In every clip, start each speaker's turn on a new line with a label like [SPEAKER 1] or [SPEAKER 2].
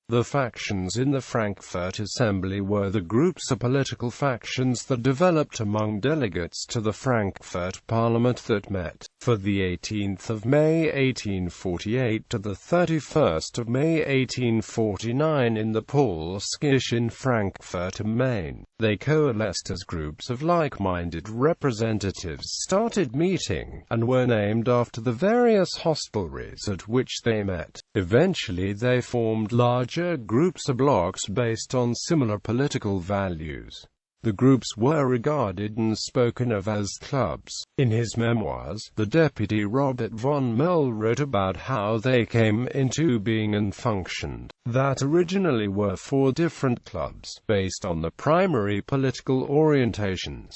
[SPEAKER 1] The factions in the Frankfurt Assembly were the groups of political factions that developed among delegates to the Frankfurt Parliament that met, for the 18th of May 1848 to the 31st of May 1849 in the Paulskirche in Frankfurt am Main. They coalesced as groups of like-minded representatives started meeting, and were named after the various hostelries at which they met. Eventually they formed larger groups of blocs based on similar political values. The groups were regarded and spoken of as clubs. In his memoirs, the deputy Robert von Mehl wrote about how they came into being and functioned, that originally were 4 different clubs, based on the primary political orientations.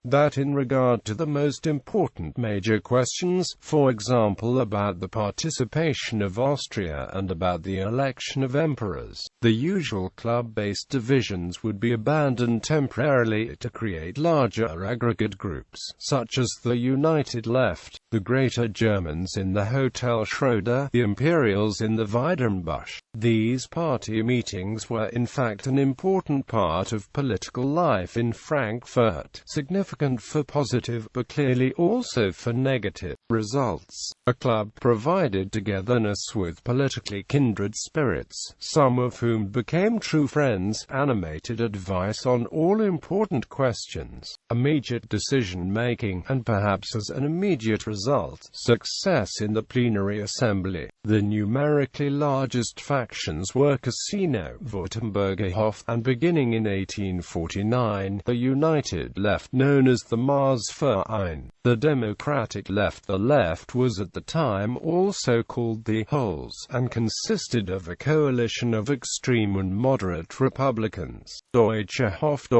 [SPEAKER 1] That in regard to the most important major questions, for example about the participation of Austria and about the election of emperors, the usual club-based divisions would be abandoned temporarily to create larger aggregate groups, such as the United Left, the Greater Germans in the Hotel Schroeder, the Imperials in the Weidenbusch. These party meetings were in fact an important part of political life in Frankfurt, significant for positive but clearly also for negative results. A club provided togetherness with politically kindred spirits, some of whom became true friends, animated advice on all important questions, immediate decision-making, and perhaps as an immediate result, success in the plenary assembly. The numerically largest factions were Casino, Augsburg Hoff, and beginning in 1849, the United Left known as the Marsverein. The Democratic Left. The Left was at the time also called the Holes, and consisted of a coalition of extreme and moderate Republicans. Deutsche Hoff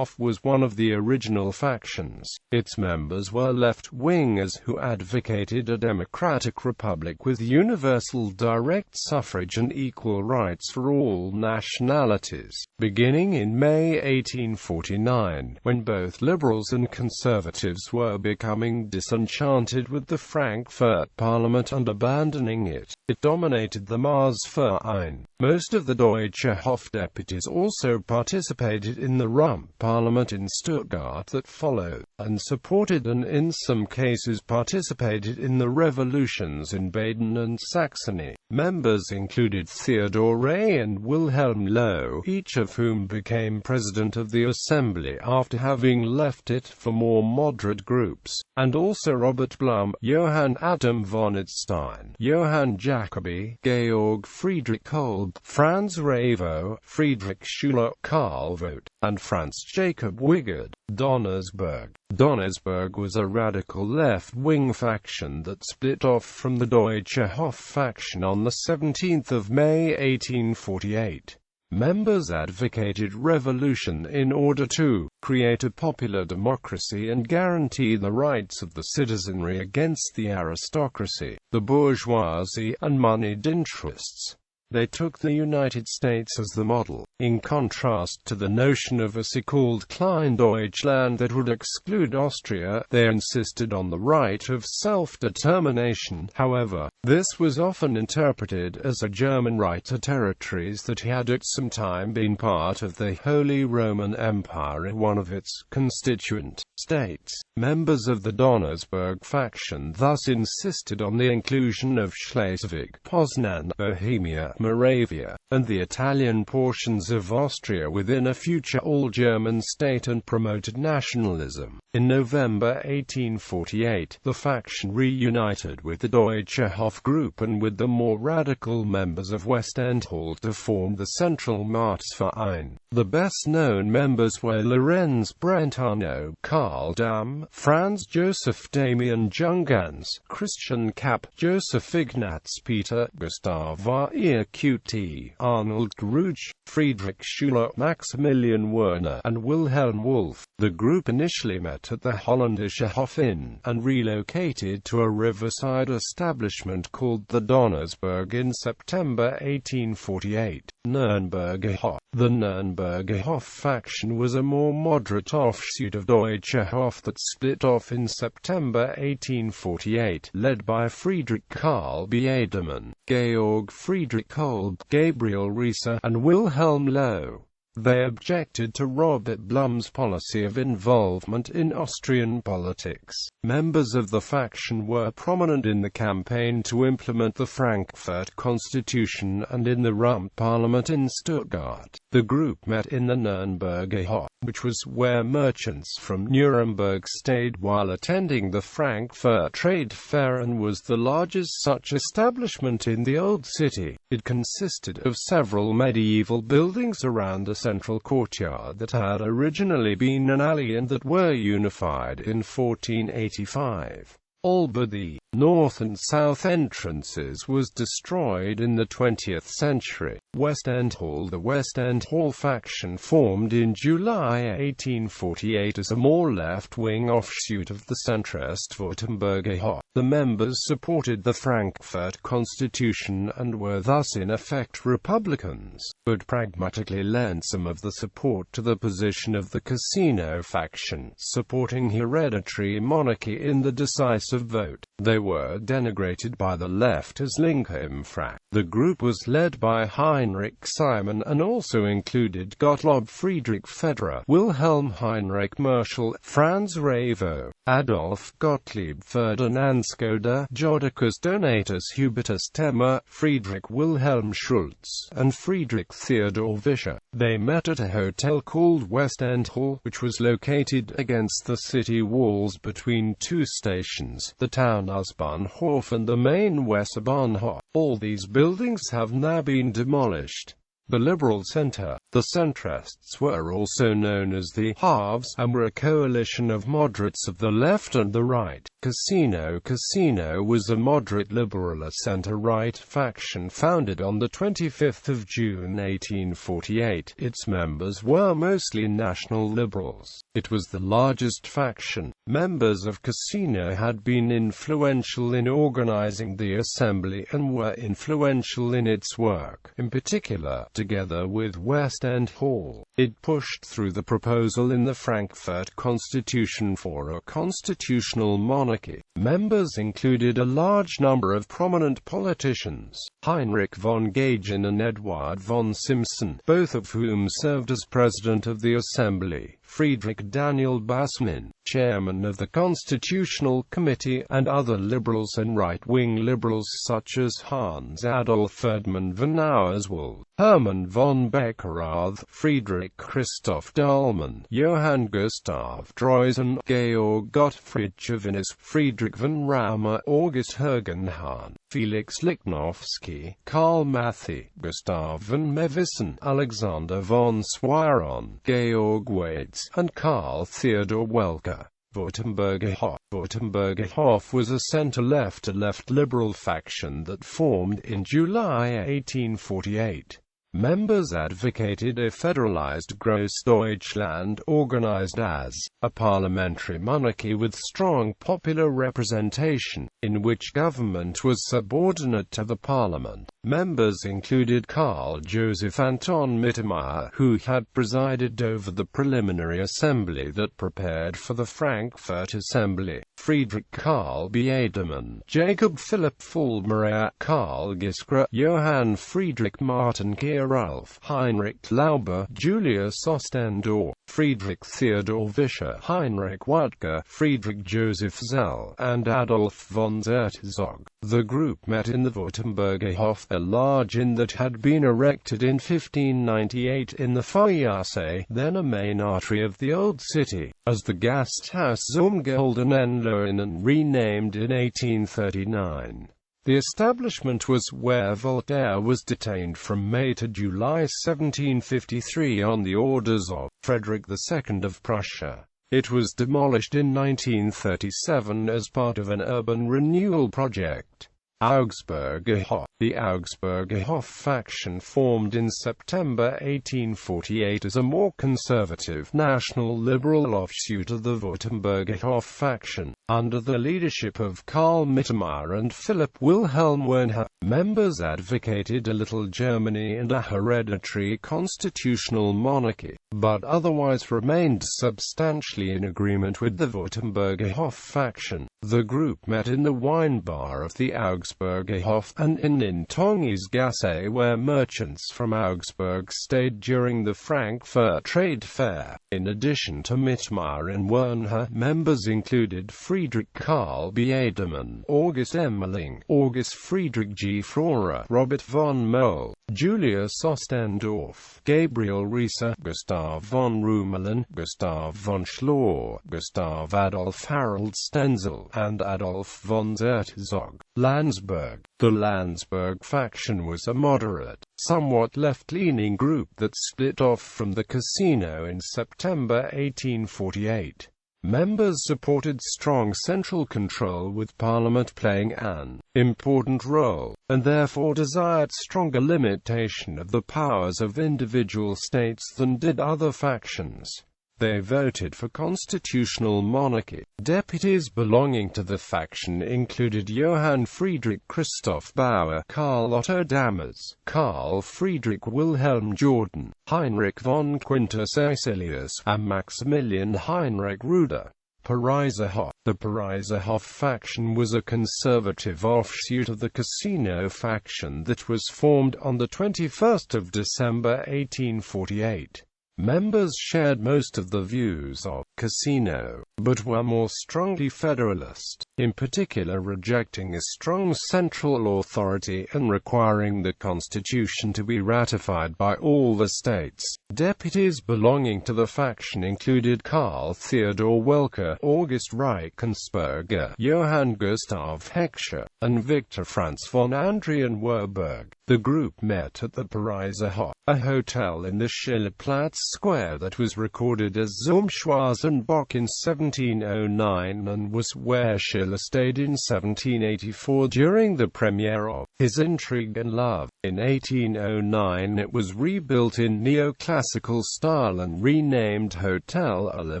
[SPEAKER 1] was one of the original factions. Its members were left-wingers who advocated a democratic republic with universal direct suffrage and equal rights for all nationalities. Beginning in May 1849, when both liberals and conservatives were becoming disenchanted with the Frankfurt Parliament and abandoning it, it dominated the Marsverein. Most of the Deutsche Hoff deputies also participated in the Rump Parliament in Stuttgart that followed, and supported and in some cases participated in the revolutions in Baden and Saxony. Members included Theodor Rey and Wilhelm Loh, each of whom became president of the Assembly after having left it for more moderate groups, and also Robert Blum, Johann Adam von Idstein, Johann Jacobi, Georg Friedrich Kolb, Franz Ravo, Friedrich Schuler, Karl Vogt, and Franz Jacob Wigard. Donnersberg was a radical left-wing faction that split off from the Deutsche Hoff faction on the 17th of May 1848. Members advocated revolution in order to create a popular democracy and guarantee the rights of the citizenry against the aristocracy, the bourgeoisie, and moneyed interests. They took the United States as the model. In contrast to the notion of a so-called Kleindeutschland that would exclude Austria, they insisted on the right of self-determination. However, this was often interpreted as a German right to territories that had at some time been part of the Holy Roman Empire in one of its constituent states. Members of the Donnersberg faction thus insisted on the inclusion of Schleswig, Poznan, Bohemia, Moravia, and the Italian portions of Austria within a future all-German state and promoted nationalism. In November 1848, the faction reunited with the Deutsche Hoff group and with the more radical members of West End Hall to form the Central Marsverein. The best-known members were Lorenz Brentano, Karl Damm, Franz Joseph Damian Jungans, Christian Kapp, Joseph Ignaz Peter, Gustav Qt, Arnold Ruge, Friedrich Schuler, Maximilian Werner, and Wilhelm Wolff. The group initially met at the Holländische Hof Inn, and relocated to a riverside establishment called the Donnersberg in September 1848. Nürnberger Hof. The Nürnberger Hof faction was a more moderate offshoot of Deutsche Hof that split off in September 1848, led by Friedrich Karl Biedemann, Georg Friedrich Kolb, Gabriel Rieser, and Wilhelm Loh. They objected to Robert Blum's policy of involvement in Austrian politics. Members of the faction were prominent in the campaign to implement the Frankfurt Constitution and in the Rump Parliament in Stuttgart. The group met in the Nürnberger Hof, which was where merchants from Nuremberg stayed while attending the Frankfurt Trade Fair and was the largest such establishment in the Old City. It consisted of several medieval buildings around a central courtyard that had originally been an alley and that were unified in 1485. All but the north and south entrances was destroyed in the 20th century. West End Hall. The West End Hall faction formed in July 1848 as a more left-wing offshoot of the centrist Württemberger Hof. The members supported the Frankfurt Constitution and were thus in effect Republicans, but pragmatically lent some of the support to the position of the Casino faction, supporting hereditary monarchy in the decisive vote. They were denigrated by the left as Linksfrak. The group was led by Heinrich Simon and also included Gottlob Friedrich Federer, Wilhelm Heinrich Merschel, Franz Ravo, Adolf Gottlieb Ferdinand Skoda, Jodocus Donatus Hubertus Temmer, Friedrich Wilhelm Schulz, and Friedrich Theodor Vischer. They met at a hotel called West End Hall, which was located against the city walls between two stations, the Town Bahnhof and the Main Bahnhof. All these buildings have now been demolished. The Liberal Centre, the centrists were also known as the Halves, and were a coalition of moderates of the left and the right. Casino was a moderate liberal centre-right faction founded on the 25th of June 1848. Its members were mostly national liberals. It was the largest faction. Members of Casino had been influential in organizing the assembly and were influential in its work. In particular, together with West End Hall, it pushed through the proposal in the Frankfurt Constitution for a constitutional monarchy. Members included a large number of prominent politicians, Heinrich von Gagen and Eduard von Simpson, both of whom served as president of the Assembly, Friedrich Daniel Bassmann, chairman of the Constitutional Committee, and other liberals and right-wing liberals such as Hans Adolf Ferdinand von Auerswald, Hermann von Beckerath, Friedrich Christoph Dahlmann, Johann Gustav Droysen, Georg Gottfried Chavannes, Friedrich von Raumer, August Hergenhahn, Felix Lichnowsky, Karl Mathy, Gustav von Mevissen, Alexander von Swiron, Georg Wades, and Karl Theodor Welker. Württemberger Hof. Württemberger Hof was a centre-left liberal faction that formed in July 1848. Members advocated a federalized Großdeutschland organized as a parliamentary monarchy with strong popular representation, in which government was subordinate to the parliament. Members included Karl Joseph Anton Mittermeier, who had presided over the preliminary assembly that prepared for the Frankfurt Assembly, Friedrich Karl Biedemann, Jacob Philipp Vollmeier, Karl Giskra, Johann Friedrich Martin Geralf, Heinrich Lauber, Julius Ostendorf, Friedrich Theodor Vischer, Heinrich Wuttke, Friedrich Joseph Zell, and Adolf von Herzog. The group met in the Württemberger Hof, a large inn that had been erected in 1598 in the VIAF, then a main artery of the Old City, as the Gasthaus zum Goldenen Löwen, renamed in 1839. The establishment was where Voltaire was detained from May to July 1753 on the orders of Frederick II of Prussia. It was demolished in 1937 as part of an urban renewal project. Augsburg Hoff. The Augsburg Hoff faction formed in September 1848 as a more conservative national liberal offshoot of the Württemberg Hoff faction, under the leadership of Karl Mittermeier and Philipp Wilhelm Wernher. Members advocated a Little Germany and a hereditary constitutional monarchy, but otherwise remained substantially in agreement with the Württemberg Hoff faction. The group met in the wine bar of the Augsburg Hoff, and in Tongi's Gasse, where merchants from Augsburg stayed during the Frankfurt Trade Fair. In addition to Mittermeier and Wernher, members included Friedrich Karl Biedemann, August Emmerling, August Friedrich G. Frora, Robert von Moll, Julius Ostendorf, Gabriel Rieser, Gustav von Rumelen, Gustav von Schlor, Gustav Adolf Harold Stenzel, and Adolf von Zerzog. Landsberg. The Landsberg faction was a moderate, somewhat left-leaning group that split off from the Casino in September 1848. Members supported strong central control, with Parliament playing an important role, and therefore desired stronger limitation of the powers of individual states than did other factions. They voted for constitutional monarchy. Deputies belonging to the faction included Johann Friedrich Christoph Bauer, Karl Otto Dammers, Karl Friedrich Wilhelm Jordan, Heinrich von Quintus Caecilius, and Maximilian Heinrich Ruder. Pariser Hoff. The Pariser Hoff faction was a conservative offshoot of the Casino faction that was formed on the 21st of December 1848. Members shared most of the views of Casino, but were more strongly federalist, in particular rejecting a strong central authority and requiring the constitution to be ratified by all the states. Deputies belonging to the faction included Karl Theodor Welker, August Reichensperger, Johann Gustav Heckscher, and Victor Franz von Andrian Werberg. The group met at the Pariser Hof, a hotel in the Schillerplatz Square that was recorded as Zum Schwarzenbach in 1709 and was where Schiller stayed in 1784 during the premiere of his Intrigue and Love. In 1809 it was rebuilt in neoclassical style and renamed Hôtel à la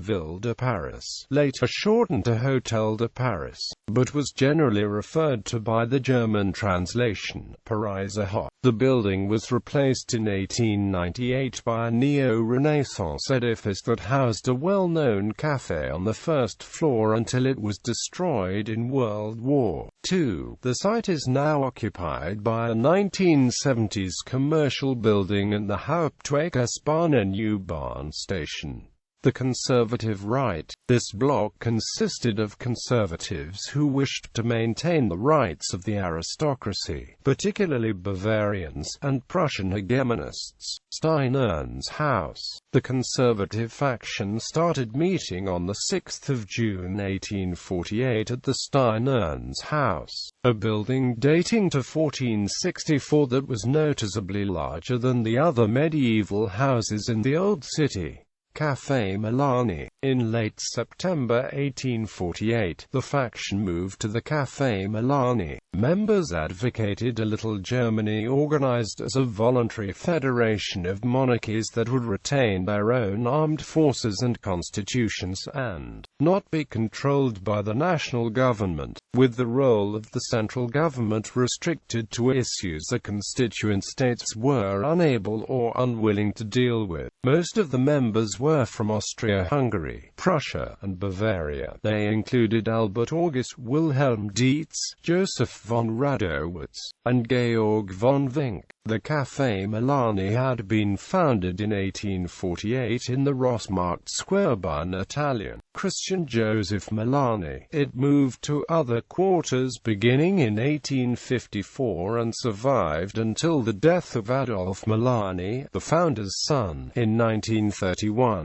[SPEAKER 1] Ville de Paris, later shortened to Hôtel de Paris, but was generally referred to by the German translation, Pariser Hof. The building was replaced in 1898 by a neo-Renaissance edifice that housed a well-known café on the first floor until it was destroyed in World War II. The site is now occupied by a 1970s commercial building and the Hauptwegesbahn U-Bahn station. The conservative right. This bloc consisted of conservatives who wished to maintain the rights of the aristocracy, particularly Bavarians, and Prussian hegemonists. Steinern's House. The conservative faction started meeting on 6 June 1848 at the Steinern's House, a building dating to 1464 that was noticeably larger than the other medieval houses in the Old City. Cafe Milani. In late September 1848, the faction moved to the Cafe Milani. Members advocated a Little Germany organized as a voluntary federation of monarchies that would retain their own armed forces and constitutions and not be controlled by the national government, with the role of the central government restricted to issues the constituent states were unable or unwilling to deal with. Most of the members were from Austria-Hungary, Prussia, and Bavaria. They included Albert August Wilhelm Dietz, Joseph von Radowitz, and Georg von Vink. The Cafe Milani had been founded in 1848 in the Rossmarkt Square by an Italian, Christian Joseph Milani. It moved to other quarters beginning in 1854 and survived until the death of Adolf Milani, the founder's son, in 1931.